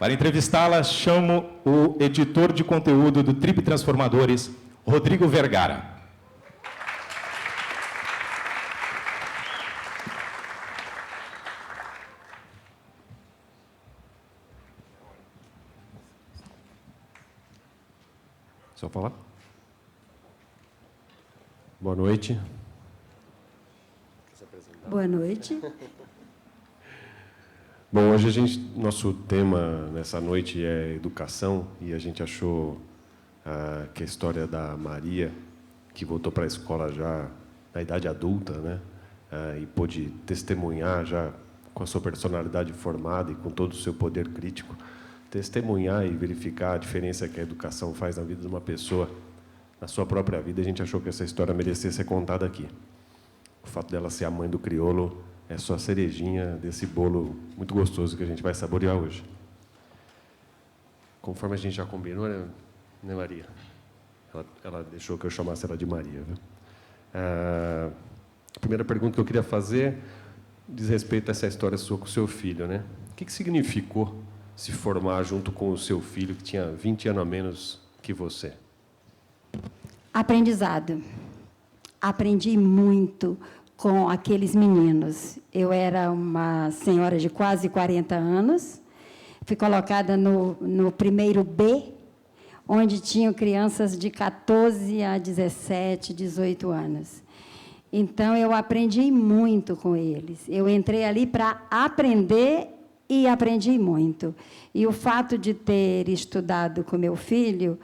Para entrevistá-la, chamo o editor de conteúdo do Trip Transformadores, Rodrigo Vergara. Só falar? Boa noite. Boa noite. Bom, hoje nosso tema nessa noite é educação, e a gente achou que a história da Maria, que voltou para a escola já na idade adulta, né, e pôde testemunhar já com a sua personalidade formada e com todo o seu poder crítico, testemunhar e verificar a diferença que a educação faz na vida de uma pessoa, na sua própria vida. A gente achou que essa história merecia ser contada aqui. O fato dela ser a mãe do crioulo é só a cerejinha desse bolo muito gostoso que a gente vai saborear hoje. Conforme a gente já combinou, né Maria? Ela deixou que eu chamasse ela de Maria, viu? A primeira pergunta que eu queria fazer diz respeito a essa história sua com o seu filho, né? O que significou se formar junto com o seu filho, que tinha 20 anos a menos que você? Aprendizado. Aprendi muito com aqueles meninos. Eu era uma senhora de quase 40 anos, fui colocada no primeiro B, onde tinham crianças de 14 a 17, 18 anos. Então, eu aprendi muito com eles. Eu entrei ali para aprender e aprendi muito. E o fato de ter estudado com meu filho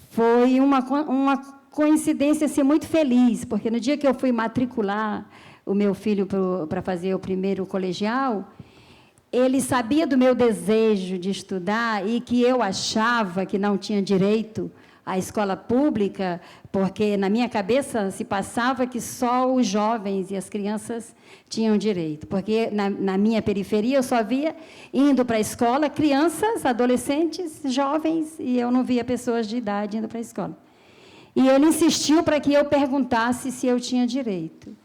foi uma coincidência assim, muito feliz, porque no dia que eu fui matricular o meu filho para fazer o primeiro colegial, ele sabia do meu desejo de estudar e que eu achava que não tinha direito à escola pública, porque na minha cabeça se passava que só os jovens e as crianças tinham direito, porque na minha periferia eu só via indo para a escola crianças, adolescentes, jovens, e eu não via pessoas de idade indo para a escola. E ele insistiu para que eu perguntasse se eu tinha direito.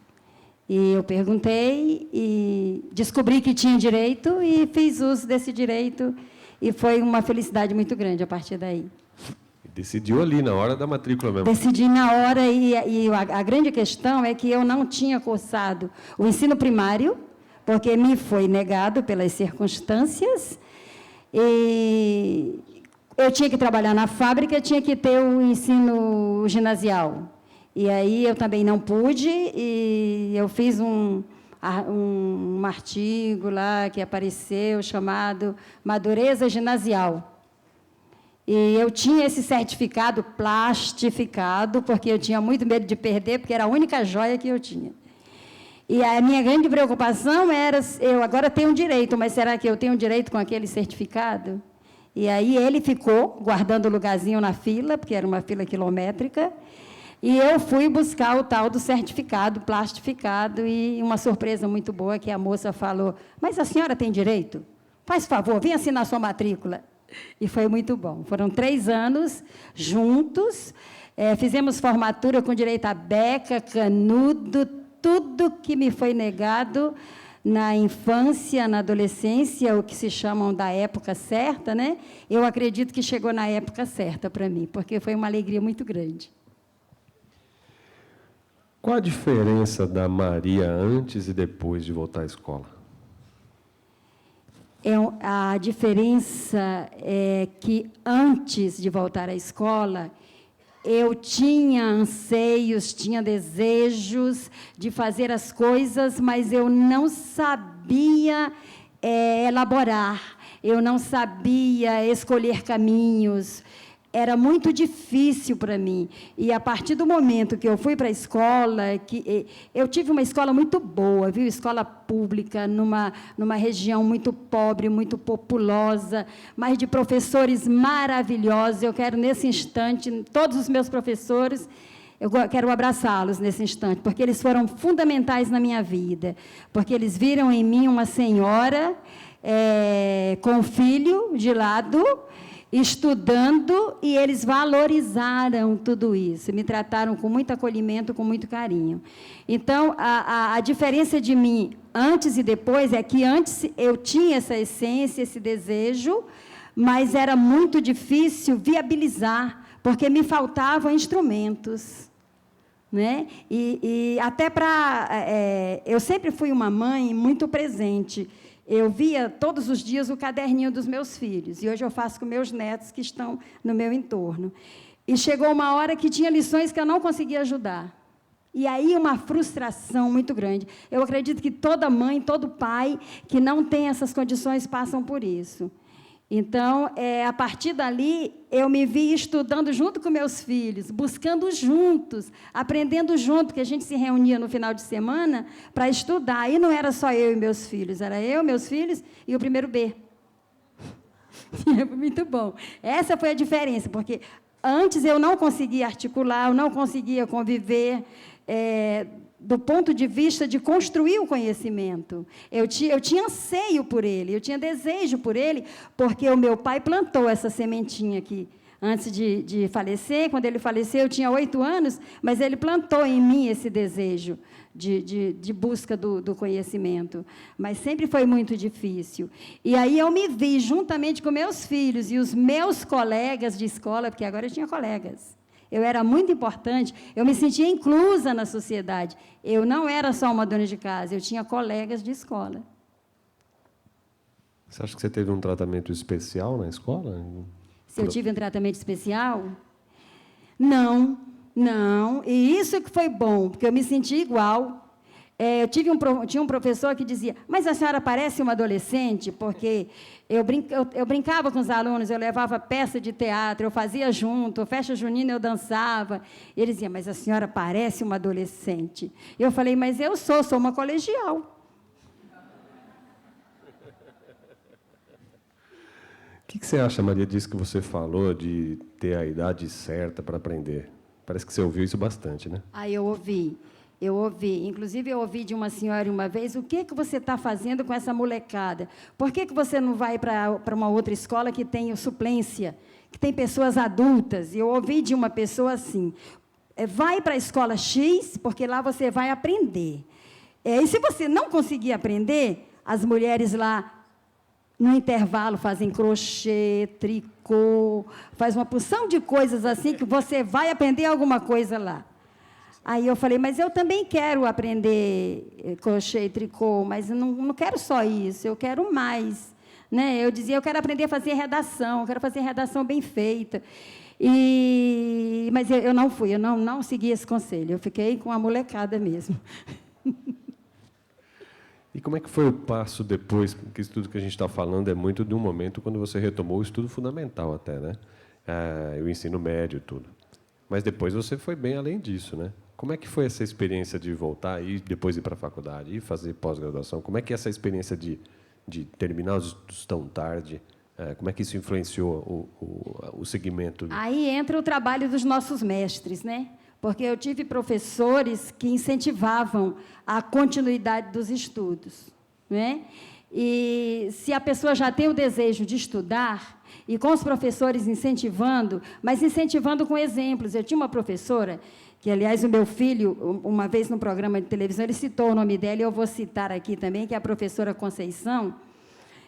E eu perguntei e descobri que tinha direito e fiz uso desse direito. E foi uma felicidade muito grande a partir daí. Decidiu ali, na hora da matrícula mesmo. Decidi na hora, e a grande questão é que eu não tinha cursado o ensino primário, porque me foi negado pelas circunstâncias, e eu tinha que trabalhar na fábrica, tinha que ter o ensino ginasial. E aí eu também não pude, e eu fiz um artigo lá que apareceu, chamado Madureza Ginasial. E eu tinha esse certificado plastificado, porque eu tinha muito medo de perder, porque era a única joia que eu tinha. E a minha grande preocupação era, eu agora tenho direito, mas será que eu tenho direito com aquele certificado? E aí ele ficou guardando o lugarzinho na fila, porque era uma fila quilométrica, e eu fui buscar o tal do certificado plastificado, e uma surpresa muito boa, que a moça falou, mas a senhora tem direito? Faz favor, vem assinar sua matrícula. E foi muito bom. Foram 3 anos juntos, fizemos formatura com direito a beca, canudo, tudo que me foi negado na infância, na adolescência, o que se chamam da época certa, né? Eu acredito que chegou na época certa para mim, porque foi uma alegria muito grande. Qual a diferença da Maria antes e depois de voltar à escola? A diferença é que, antes de voltar à escola, eu tinha anseios, tinha desejos de fazer as coisas, mas eu não sabia elaborar, eu não sabia escolher caminhos. Era muito difícil para mim. E, a partir do momento que eu fui para a escola, eu tive uma escola muito boa, viu? Escola pública, numa região muito pobre, muito populosa, mas de professores maravilhosos. Eu quero, nesse instante, todos os meus professores, eu quero abraçá-los nesse instante, porque eles foram fundamentais na minha vida, porque eles viram em mim uma senhora com o filho de lado, estudando, e eles valorizaram tudo isso, me trataram com muito acolhimento, com muito carinho. Então, a diferença de mim antes e depois é que antes eu tinha essa essência, esse desejo, mas era muito difícil viabilizar, porque me faltavam instrumentos, né? E até para... eu sempre fui uma mãe muito presente. Eu via todos os dias o caderninho dos meus filhos, e hoje eu faço com meus netos que estão no meu entorno. E chegou uma hora que tinha lições que eu não conseguia ajudar. E aí uma frustração muito grande. Eu acredito que toda mãe, todo pai que não tem essas condições passam por isso. Então, a partir dali, eu me vi estudando junto com meus filhos, buscando juntos, aprendendo junto, que a gente se reunia no final de semana para estudar. E não era só eu e meus filhos, era eu, meus filhos e o primeiro B. Muito bom. Essa foi a diferença, porque antes eu não conseguia articular, eu não conseguia conviver, do ponto de vista de construir o conhecimento. Eu tinha anseio por ele, eu tinha desejo por ele, porque o meu pai plantou essa sementinha aqui. Antes de falecer, quando ele faleceu, eu tinha 8 anos, mas ele plantou em mim esse desejo de busca do conhecimento. Mas sempre foi muito difícil. E aí eu me vi, juntamente com meus filhos e os meus colegas de escola, porque agora eu tinha colegas. Eu era muito importante, eu me sentia inclusa na sociedade. Eu não era só uma dona de casa, eu tinha colegas de escola. Você acha que você teve um tratamento especial na escola? Se eu tive um tratamento especial? Não, não. E isso que foi bom, porque eu me senti igual. Tinha um professor que dizia, mas a senhora parece uma adolescente, porque eu brincava com os alunos, eu levava peça de teatro, eu fazia junto, festa junina eu dançava. E ele dizia, mas a senhora parece uma adolescente. Eu falei, mas eu sou uma colegial. O que você acha, Maria, disso que você falou, de ter a idade certa para aprender? Parece que você ouviu isso bastante, né? Eu ouvi. Inclusive, eu ouvi de uma senhora uma vez, o que você está fazendo com essa molecada? Por que você não vai para uma outra escola que tem suplência, que tem pessoas adultas? E eu ouvi de uma pessoa assim, vai para a escola X, porque lá você vai aprender. E se você não conseguir aprender, as mulheres lá, no intervalo, fazem crochê, tricô, faz uma porção de coisas assim, que você vai aprender alguma coisa lá. Aí eu falei, mas eu também quero aprender crochê e tricô, mas eu não quero só isso, eu quero mais. Né? Eu dizia, eu quero aprender a fazer redação, eu quero fazer redação bem feita. Mas eu não fui, eu não segui esse conselho, eu fiquei com a molecada mesmo. E como é que foi o passo depois? Porque isso tudo que a gente está falando é muito de um momento quando você retomou o estudo fundamental até, né? O ensino médio e tudo. Mas depois você foi bem além disso, né? Como é que foi essa experiência de voltar e depois ir para a faculdade e fazer pós-graduação? Como é que é essa experiência de terminar os estudos tão tarde? Como é que isso influenciou o segmento? Aí entra o trabalho dos nossos mestres, né? Porque eu tive professores que incentivavam a continuidade dos estudos, né? E se a pessoa já tem o desejo de estudar, e com os professores incentivando, mas incentivando com exemplos. Eu tinha uma professora, que, aliás, o meu filho, uma vez no programa de televisão, ele citou o nome dela, e eu vou citar aqui também, que é a professora Conceição.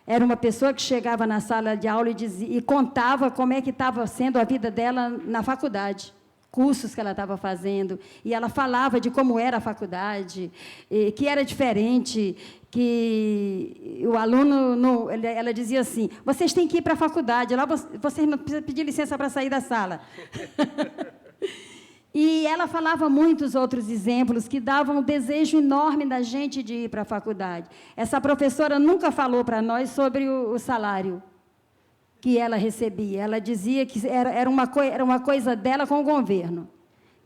Era uma pessoa que chegava na sala de aula e contava como é que estava sendo a vida dela na faculdade, cursos que ela estava fazendo, e ela falava de como era a faculdade, que era diferente, que o aluno, ela dizia assim, vocês têm que ir para a faculdade, lá vocês não precisam pedir licença para sair da sala. E ela falava muitos outros exemplos que davam um desejo enorme da gente de ir para a faculdade. Essa professora nunca falou para nós sobre o salário que ela recebia. Ela dizia que era uma coisa dela com o governo,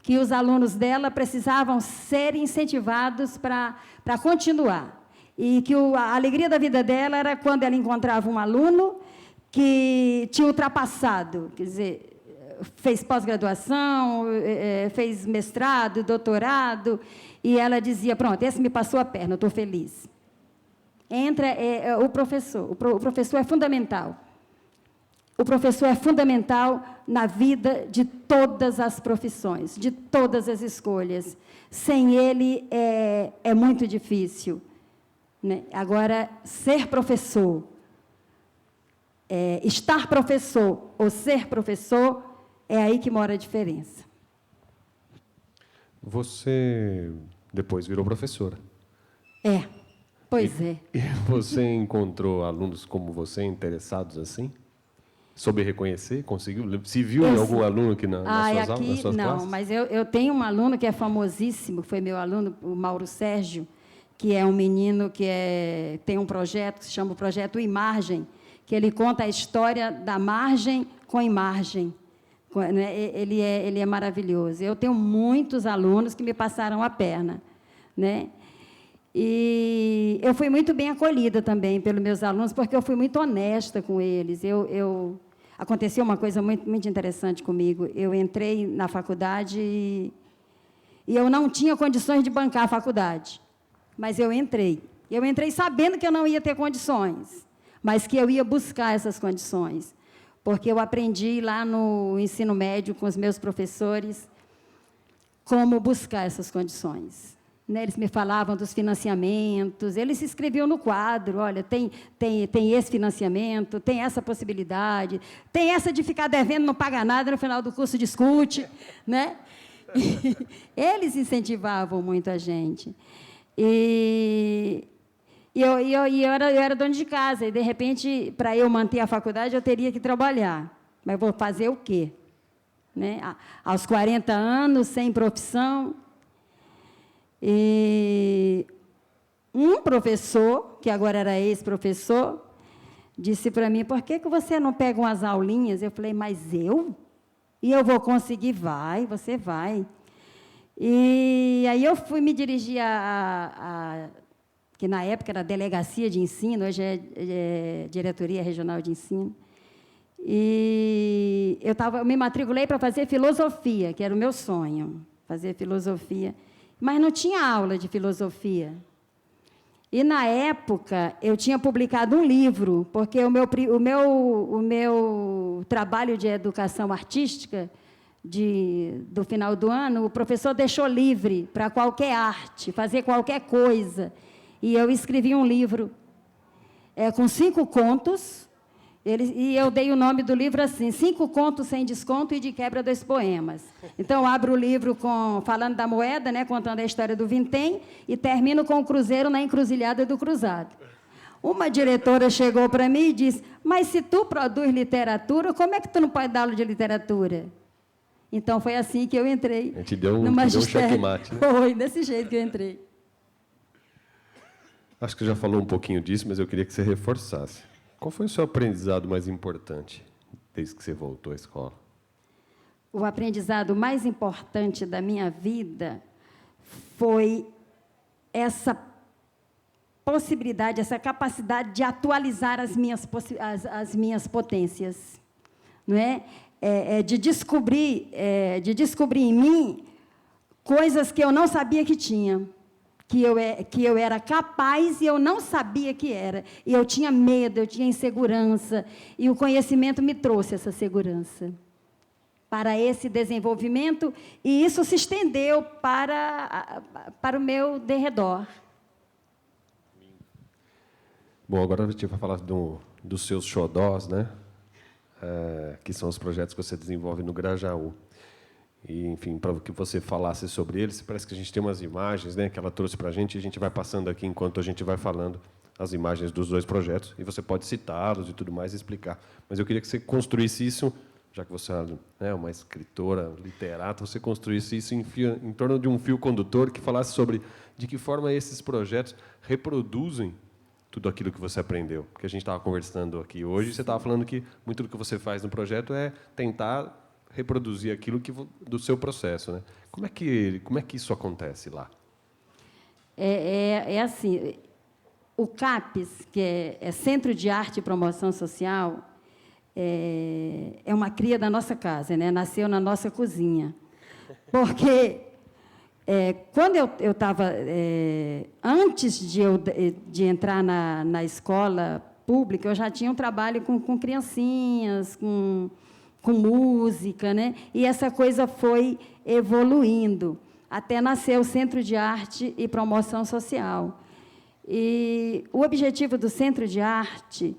que os alunos dela precisavam ser incentivados para continuar. E que a alegria da vida dela era quando ela encontrava um aluno que tinha ultrapassado, quer dizer, fez pós-graduação, fez mestrado, doutorado, e ela dizia, pronto, esse me passou a perna, eu estou feliz. Entra o professor. O professor é fundamental. O professor é fundamental na vida de todas as profissões, de todas as escolhas. Sem ele é muito difícil. Né? Agora, ser professor estar professor ou ser professor, é aí que mora a diferença. Você depois virou professora. Pois é. E você encontrou alunos como você, interessados assim? Soube reconhecer? Conseguiu? Se viu em algum aluno aqui nas suas aulas, nas suas classes? Não, mas eu tenho um aluno que é famosíssimo, foi meu aluno, o Mauro Sérgio, que é um menino que tem um projeto que se chama o Projeto Imargem, que ele conta a história da margem com imagem. Ele é maravilhoso. Eu tenho muitos alunos que me passaram a perna, né? E eu fui muito bem acolhida também pelos meus alunos, porque eu fui muito honesta com eles. Aconteceu uma coisa muito, muito interessante comigo. Eu entrei na faculdade e eu não tinha condições de bancar a faculdade, mas eu entrei. Eu entrei sabendo que eu não ia ter condições, mas que eu ia buscar essas condições, porque eu aprendi lá no ensino médio com os meus professores como buscar essas condições. Eles me falavam dos financiamentos, eles se escreviam no quadro, olha, tem esse financiamento, tem essa possibilidade, tem essa de ficar devendo, não paga nada, no final do curso discute, né? Eles incentivavam muito a gente. E eu era dona de casa, e, de repente, para eu manter a faculdade, eu teria que trabalhar. Mas vou fazer o quê? Né? Aos 40 anos, sem profissão. E um professor, que agora era ex-professor, disse para mim, por que você não pega umas aulinhas? Eu falei, mas eu? E eu vou conseguir? Vai, você vai. E aí eu fui me dirigir que na época era Delegacia de Ensino, hoje é Diretoria Regional de Ensino. E eu me matriculei para fazer filosofia, que era o meu sonho, fazer filosofia. Mas não tinha aula de filosofia. E, na época, eu tinha publicado um livro, porque o meu trabalho de educação artística, do final do ano, o professor deixou livre para qualquer arte, fazer qualquer coisa. E eu escrevi um livro com 5 contos, e eu dei o nome do livro assim, 5 contos sem desconto e de quebra 2 poemas. Então, eu abro o livro falando da moeda, né, contando a história do vintém, e termino com o cruzeiro na encruzilhada do cruzado. Uma diretora chegou para mim e disse, mas se tu produz literatura, como é que tu não pode dar aula de literatura? Então, foi assim que eu entrei. A gente deu um checkmate. Né? Foi, desse jeito que eu entrei. Acho que já falou um pouquinho disso, mas eu queria que você reforçasse. Qual foi o seu aprendizado mais importante desde que você voltou à escola? O aprendizado mais importante da minha vida foi essa possibilidade, essa capacidade de atualizar as minhas potências, não é? De descobrir em mim coisas que eu não sabia que tinha. Que eu era capaz e eu não sabia que era. E eu tinha medo, eu tinha insegurança, e o conhecimento me trouxe essa segurança para esse desenvolvimento, e isso se estendeu para o meu derredor. Bom, agora a gente vai falar dos seus xodós, né? Que são os projetos que você desenvolve no Grajaú. E, enfim, para que você falasse sobre eles, parece que a gente tem umas imagens, né, que ela trouxe para a gente, e a gente vai passando aqui enquanto a gente vai falando as imagens dos 2 projetos, e você pode citá-los e tudo mais e explicar. Mas eu queria que você construísse isso, já que você é uma escritora, literata, você construísse isso em torno de um fio condutor que falasse sobre de que forma esses projetos reproduzem tudo aquilo que você aprendeu. Porque a gente estava conversando aqui hoje, e você estava falando que muito do que você faz no projeto é tentar reproduzir aquilo do seu processo, né? Como é que isso acontece lá? É assim, o CAPES, que é Centro de Arte e Promoção Social, é uma cria da nossa casa, né? Nasceu na nossa cozinha. Porque quando eu estava... antes de entrar na escola pública, eu já tinha um trabalho com criancinhas, com música, né? E essa coisa foi evoluindo, até nascer o Centro de Arte e Promoção Social. E o objetivo do Centro de Arte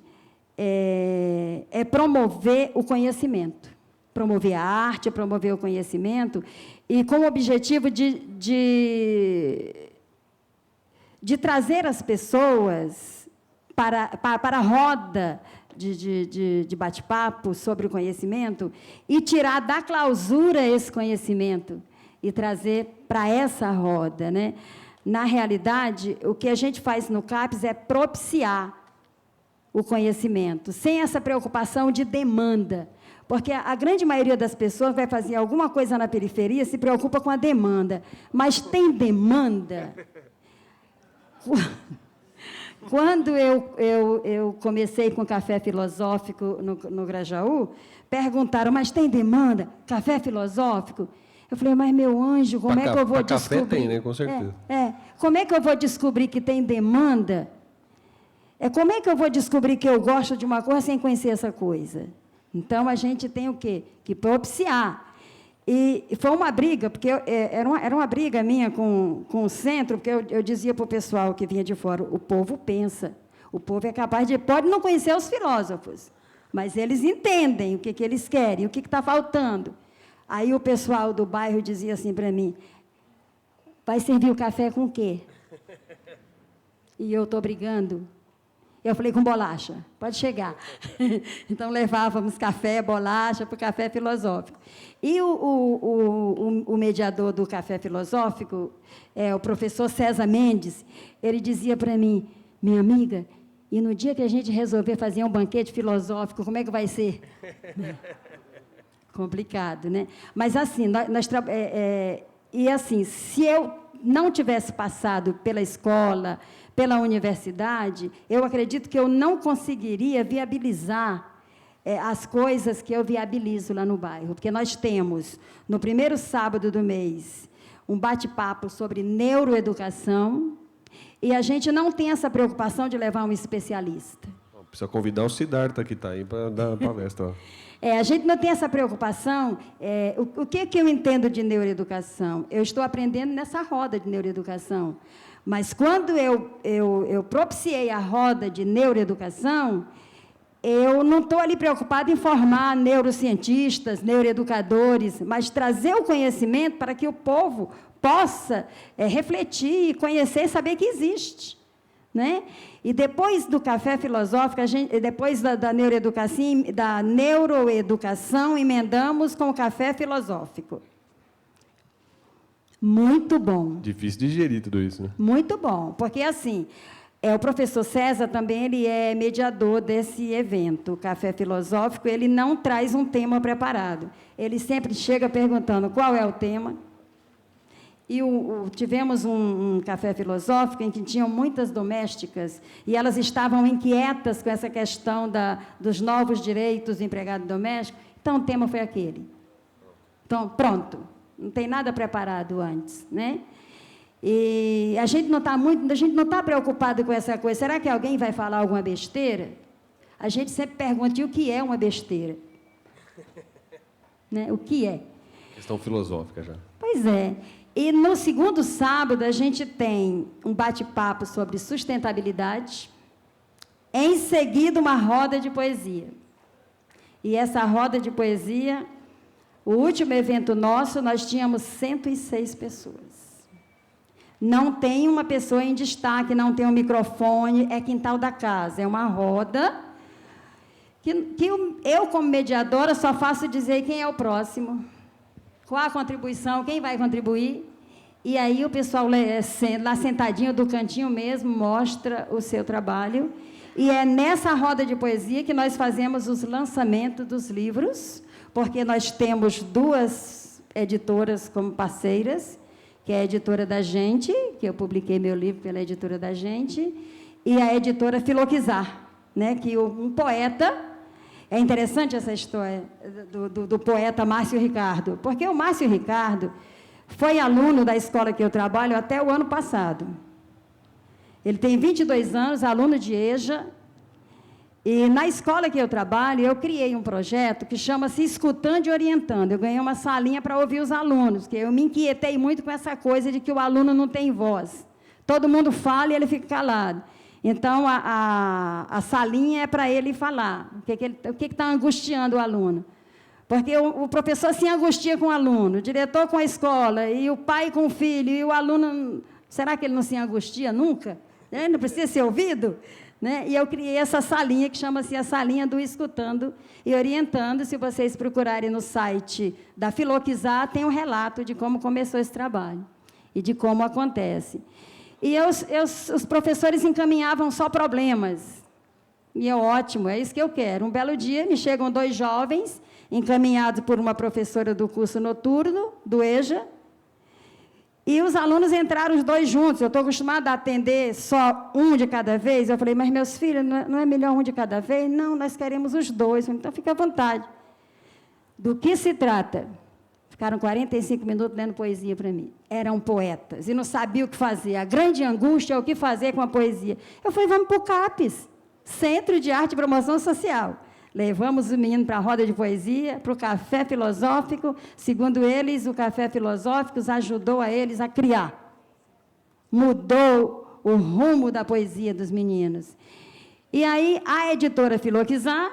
é promover o conhecimento, promover a arte, promover o conhecimento, e com o objetivo de trazer as pessoas para a roda de bate-papo sobre o conhecimento e tirar da clausura esse conhecimento e trazer para essa roda, né? Na realidade, o que a gente faz no CAPES é propiciar o conhecimento, sem essa preocupação de demanda, porque a grande maioria das pessoas que vai fazer alguma coisa na periferia se preocupa com a demanda, mas tem demanda? Quando eu comecei com café filosófico no Grajaú, perguntaram, mas tem demanda? Café filosófico? Eu falei, mas, meu anjo, como é que eu vou descobrir? Café tem, né? Com certeza. Como é que eu vou descobrir que tem demanda? Como é que eu vou descobrir que eu gosto de uma coisa sem conhecer essa coisa? Então, a gente tem o quê? Que propiciar. E foi uma briga, porque era uma briga minha com o centro, porque eu dizia para o pessoal que vinha de fora, o povo pensa, o povo é capaz pode não conhecer os filósofos, mas eles entendem o que eles querem, o que está faltando. Aí o pessoal do bairro dizia assim para mim, vai servir o café com o quê? E eu estou brigando. Eu falei, com bolacha, pode chegar. Então, levávamos café, bolacha para o café filosófico. E o mediador do café filosófico, o professor César Mendes, ele dizia para mim, minha amiga, e no dia que a gente resolver fazer um banquete filosófico, como é que vai ser? Complicado, né? Mas, assim, e assim, se eu não tivesse passado pela escola, pela universidade, eu acredito que eu não conseguiria viabilizar as coisas que eu viabilizo lá no bairro, porque nós temos, no primeiro sábado do mês, um bate-papo sobre neuroeducação, e a gente não tem essa preocupação de levar um especialista. Precisa convidar o Siddhartha, que está aí, para dar a palestra. A gente não tem essa preocupação. O que eu entendo de neuroeducação? Eu estou aprendendo nessa roda de neuroeducação. Mas, quando eu propiciei a roda de neuroeducação, eu não estou ali preocupada em formar neurocientistas, neuroeducadores, mas trazer o conhecimento para que o povo possa refletir, conhecer e saber que existe. Né? E depois do café filosófico, depois da neuroeducação, emendamos com o café filosófico. Muito bom. Difícil de digerir tudo isso, né? Muito bom, porque, assim, o professor César também ele é mediador desse evento, o Café Filosófico, ele não traz um tema preparado. Ele sempre chega perguntando qual é o tema. E tivemos um café filosófico em que tinham muitas domésticas e elas estavam inquietas com essa questão dos novos direitos do empregado doméstico. Então, o tema foi aquele. Então, pronto. Não tem nada preparado antes, né? E a gente não está preocupado com essa coisa. Será que alguém vai falar alguma besteira? A gente sempre pergunta, e o que é uma besteira? Né? O que é? Questão filosófica já. Pois é. E no segundo sábado, a gente tem um bate-papo sobre sustentabilidade, em seguida uma roda de poesia. E essa roda de poesia, o último evento nosso, nós tínhamos 106 pessoas. Não tem uma pessoa em destaque, não tem um microfone, é quintal da casa, é uma roda que eu, como mediadora, só faço dizer quem é o próximo. Qual a contribuição, quem vai contribuir? E aí o pessoal lá sentadinho do cantinho mesmo mostra o seu trabalho. E é nessa roda de poesia que nós fazemos os lançamentos dos livros, porque nós temos 2 editoras como parceiras, que é a editora da Gente, que eu publiquei meu livro pela editora da Gente, e a editora Filoquizar, né, que um poeta... É interessante essa história do poeta Márcio Ricardo, porque o Márcio Ricardo foi aluno da escola que eu trabalho até o ano passado. Ele tem 22 anos, aluno de EJA, e na escola que eu trabalho, eu criei um projeto que chama-se Escutando e Orientando. Eu ganhei uma salinha para ouvir os alunos, porque eu me inquietei muito com essa coisa de que o aluno não tem voz. Todo mundo fala e ele fica calado. Então, a salinha é para ele falar o que está angustiando o aluno. Porque o professor se angustia com o aluno, o diretor com a escola, e o pai com o filho, e o aluno... Será que ele não se angustia nunca? Não precisa ser ouvido? Né? E eu criei essa salinha, que chama-se a Salinha do Escutando e Orientando. Se vocês procurarem no site da Filoquizar, tem um relato de como começou esse trabalho e de como acontece. E os professores encaminhavam só problemas. E é ótimo, é isso que eu quero. Um belo dia, me chegam 2 jovens, encaminhados por uma professora do curso noturno, do EJA, e os alunos entraram os 2 juntos. Eu estou acostumada a atender só um de cada vez. Eu falei, mas, meus filhos, não é melhor um de cada vez? Não, nós queremos os 2. Então, fique à vontade. Do que se trata? Ficaram 45 minutos lendo poesia para mim. Eram poetas e não sabiam o que fazer. A grande angústia é o que fazer com a poesia. Eu falei, vamos para o CAPES, Centro de Arte e Promoção Social. Levamos o menino para a roda de poesia, para o café filosófico. Segundo eles, o café filosófico ajudou a eles a criar. Mudou o rumo da poesia dos meninos. E aí, a editora Filoquizar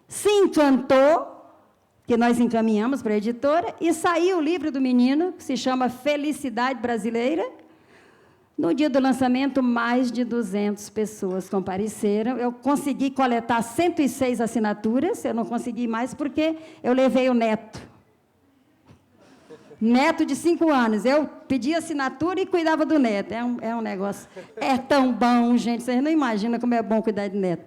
se encantou, que nós encaminhamos para a editora, e saiu o livro do menino, que se chama Felicidade Brasileira. No dia do lançamento, mais de 200 pessoas compareceram. Eu consegui coletar 106 assinaturas, eu não consegui mais porque eu levei o neto. Neto de 5 anos. Eu pedi assinatura e cuidava do neto. É um negócio... É tão bom, gente, vocês não imaginam como é bom cuidar de neto.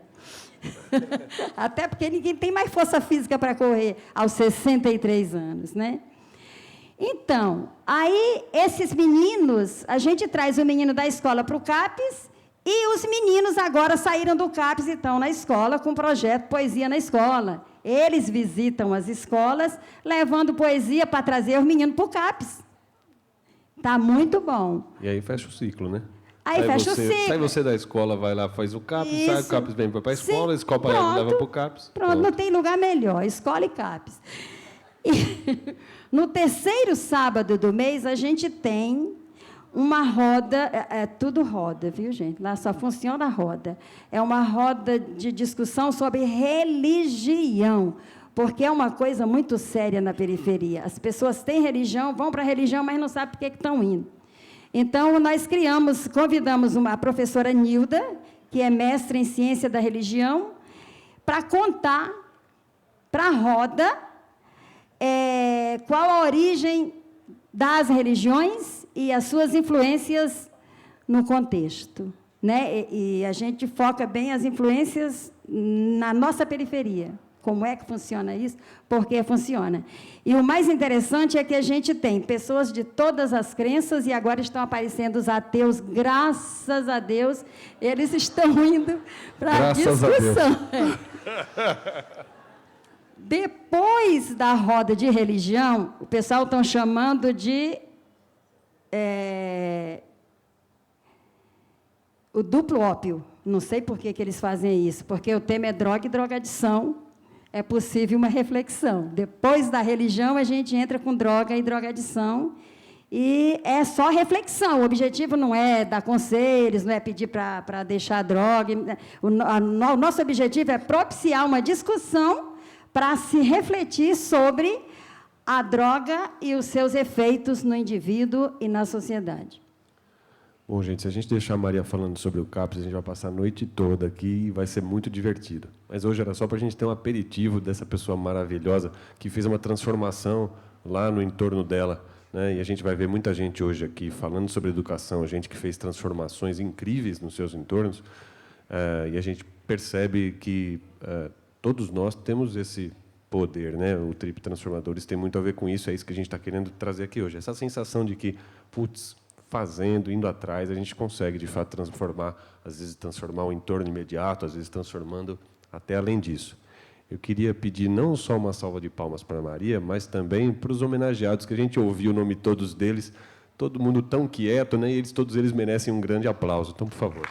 Até porque ninguém tem mais força física para correr aos 63 anos, né? Então, aí, esses meninos, a gente traz o menino da escola para o CAPES, e os meninos agora saíram do CAPES e estão na escola com o projeto Poesia na Escola. Eles visitam as escolas, levando poesia para trazer os meninos para o CAPES. Está muito bom. E aí fecha o ciclo, né? Aí fecha o ciclo. Sai você da escola, vai lá, faz o CAPES, Isso. sai o CAPES, vem para a escola, a escola leva para o CAPES. Pronto, não tem lugar melhor, escola e CAPES. E, no 3º sábado do mês, a gente tem uma roda, tudo roda, viu, gente? Lá só funciona a roda. É uma roda de discussão sobre religião, porque é uma coisa muito séria na periferia. As pessoas têm religião, vão para a religião, mas não sabem por que estão indo. Então, nós convidamos a professora Nilda, que é mestre em ciência da religião, para contar para a roda qual a origem das religiões e as suas influências no contexto, né? E a gente foca bem as influências na nossa periferia. Como é que funciona isso? Por que funciona? E o mais interessante é que a gente tem pessoas de todas as crenças, e agora estão aparecendo os ateus, graças a Deus, eles estão indo para a discussão. Depois da roda de religião, o pessoal está chamando de o duplo ópio. Não sei por que eles fazem isso, porque o tema é droga e drogadição. É possível uma reflexão. Depois da religião, a gente entra com droga e drogadição, e é só reflexão. O objetivo não é dar conselhos, não é pedir para deixar a droga. O nosso objetivo é propiciar uma discussão para se refletir sobre a droga e os seus efeitos no indivíduo e na sociedade. Bom, gente, se a gente deixar a Maria falando sobre o CAPES, a gente vai passar a noite toda aqui e vai ser muito divertido. Mas hoje era só para a gente ter um aperitivo dessa pessoa maravilhosa que fez uma transformação lá no entorno dela, né? E a gente vai ver muita gente hoje aqui falando sobre educação, gente que fez transformações incríveis nos seus entornos, e a gente percebe que todos nós temos esse poder, né? O Trip Transformadores tem muito a ver com isso, é isso que a gente está querendo trazer aqui hoje. Essa sensação de que, putz, fazendo, indo atrás, a gente consegue, de fato, transformar, às vezes transformar o entorno imediato, às vezes transformando até além disso. Eu queria pedir não só uma salva de palmas para a Maria, mas também para os homenageados, que a gente ouviu o nome todos deles, todo mundo tão quieto, né? E todos eles merecem um grande aplauso. Então, por favor.